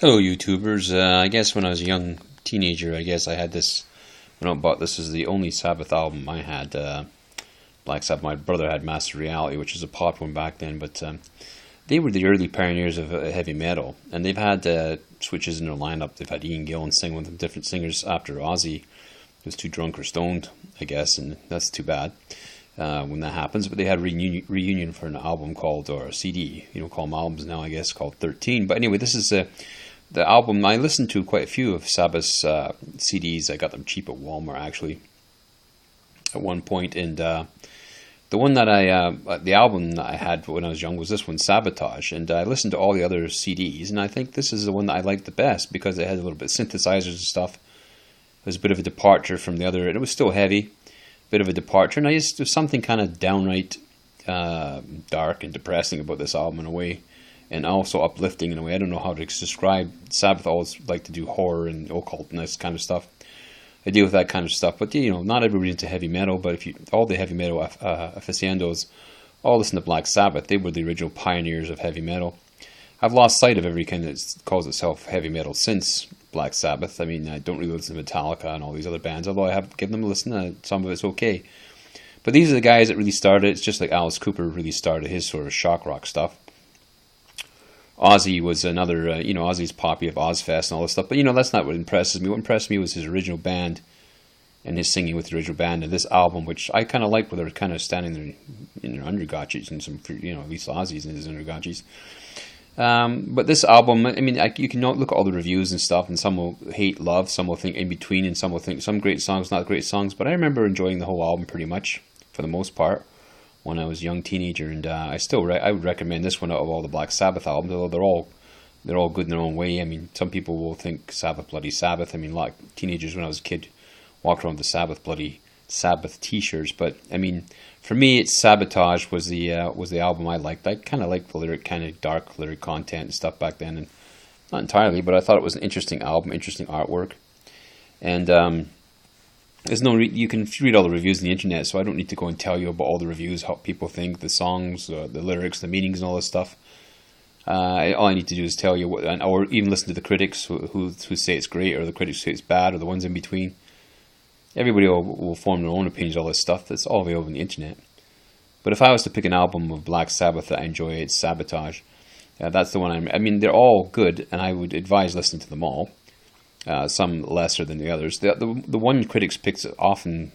Hello, YouTubers. I guess when I was a young teenager, I guess I had this. When I bought this, is the only Sabbath album I had. Black Sabbath. My brother had Master Reality, which was a popular one back then, but they were the early pioneers of heavy metal, and they've had switches in their lineup. They've had Ian Gillan sing with them, different singers after Ozzy was too drunk or stoned, I guess, and that's too bad when that happens. But they had a reunion for an album called, or a CD, call them albums now, I guess, called 13. But anyway, this is the album. I listened to quite a few of Sabbath's CDs. I got them cheap at Walmart, actually, at one point. And the one that the album that I had when I was young was this one, Sabatoge. And I listened to all the other CDs, and I think this is the one that I liked the best because it had a little bit of synthesizers and stuff. It was a bit of a departure from the other. It was still heavy, bit of a departure. And there's something kind of downright dark and depressing about this album in a way. And also uplifting in a way. I don't know how to describe. Sabbath always like to do horror and occult and this kind of stuff. I deal with that kind of stuff. But, not everybody's into heavy metal. But all the heavy metal aficionados all listen to Black Sabbath. They were the original pioneers of heavy metal. I've lost sight of every kind that calls itself heavy metal since Black Sabbath. I mean, I don't really listen to Metallica and all these other bands, although I have given them a listen. Some of it's okay. But these are the guys that really started. It's just like Alice Cooper really started his sort of shock rock stuff. Ozzy was another, Ozzy's poppy of Ozfest and all this stuff. But, that's not what impresses me. What impressed me was his original band and his singing with the original band. And this album, which I kind of liked, where they're kind of standing there in their undergotchis and some, at least Ozzy's in his undergotchis. But this album, you can look at all the reviews and stuff, and some will hate love, some will think in between, and some will think some great songs, not great songs. But I remember enjoying the whole album pretty much, for the most part, when I was a young teenager, and I would recommend this one out of all the Black Sabbath albums, although they're all good in their own way. I mean, some people will think Sabbath Bloody Sabbath. I mean, a lot of teenagers when I was a kid walked around with the Sabbath Bloody Sabbath T-shirts, but I mean, for me, it's Sabatoge was the album I liked. I kind of liked the kind of dark lyric content and stuff back then, and not entirely, but I thought it was an interesting album, interesting artwork, and you can read all the reviews on the internet, so I don't need to go and tell you about all the reviews, how people think, the songs, the lyrics, the meanings, and all this stuff. All I need to do is tell you, or even listen to the critics who say it's great, or the critics who say it's bad, or the ones in between. Everybody will form their own opinions, all this stuff. That's all available on the internet. But if I was to pick an album of Black Sabbath that I enjoy, it's Sabatoge. That's the one they're all good, and I would advise listening to them all. Some lesser than the others. The one critics picks often,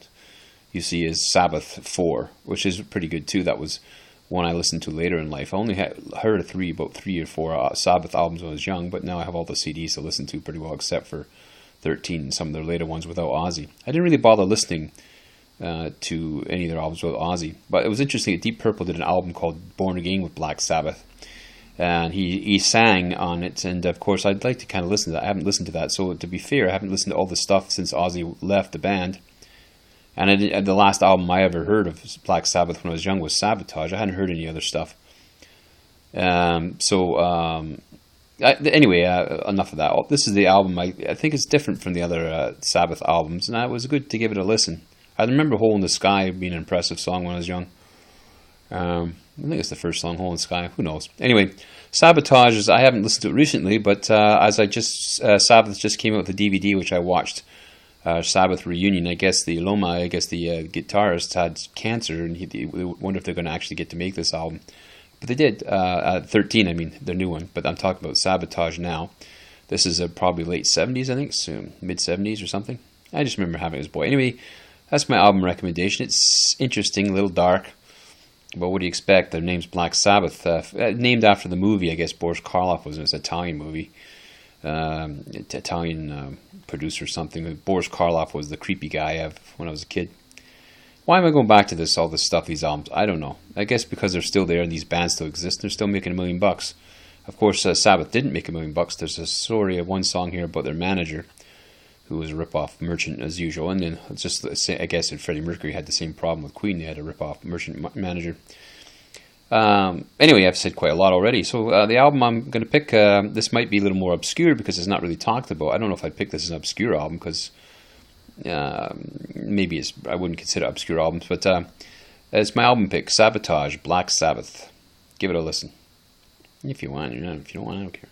you see, is Sabbath 4, which is pretty good too. That was one I listened to later in life. I only heard about three or four Sabbath albums when I was young, but now I have all the CDs to listen to pretty well, except for 13 and some of their later ones without Ozzy. I didn't really bother listening to any of their albums without Ozzy, but it was interesting that Deep Purple did an album called Born Again with Black Sabbath. And he sang on it, and of course I'd like to kind of listen to that. I haven't listened to that, so to be fair, I haven't listened to all the stuff since Ozzy left the band. And the last album I ever heard of Black Sabbath when I was young was Sabatoge. I hadn't heard any other stuff. Anyway, enough of that. This is the album. I think it's different from the other Sabbath albums, and it was good to give it a listen. I remember Hole in the Sky being an impressive song when I was young. I think it's the first song, Hole in the Sky. Who knows? Anyway, Sabatoge, I haven't listened to it recently, but Sabbath just came out with a DVD, which I watched, Sabbath Reunion. I guess the guitarist had cancer, and he wonder if they're going to actually get to make this album. But they did. 13, the new one. But I'm talking about Sabatoge now. This is probably late 70s, I think, so mid-70s or something. I just remember having it as a boy. Anyway, that's my album recommendation. It's interesting, a little dark. But what do you expect? Their name's Black Sabbath. Named after the movie, I guess Boris Karloff was in. It's an Italian movie. Italian producer or something. Boris Karloff was the creepy guy when I was a kid. Why am I going back to all this stuff, these albums? I don't know. I guess because they're still there and these bands still exist. They're still making $1 million. Of course, Sabbath didn't make $1 million. There's a story of one song here about their manager, who was a rip-off merchant as usual. And then I guess Freddie Mercury had the same problem with Queen. They had a rip-off merchant manager. Anyway, I've said quite a lot already. So the album I'm going to pick, this might be a little more obscure because it's not really talked about. I don't know if I'd pick this as an obscure album because maybe I wouldn't consider obscure albums. But it's my album pick, Sabatoge, Black Sabbath. Give it a listen. If you want, if you don't want, I don't care.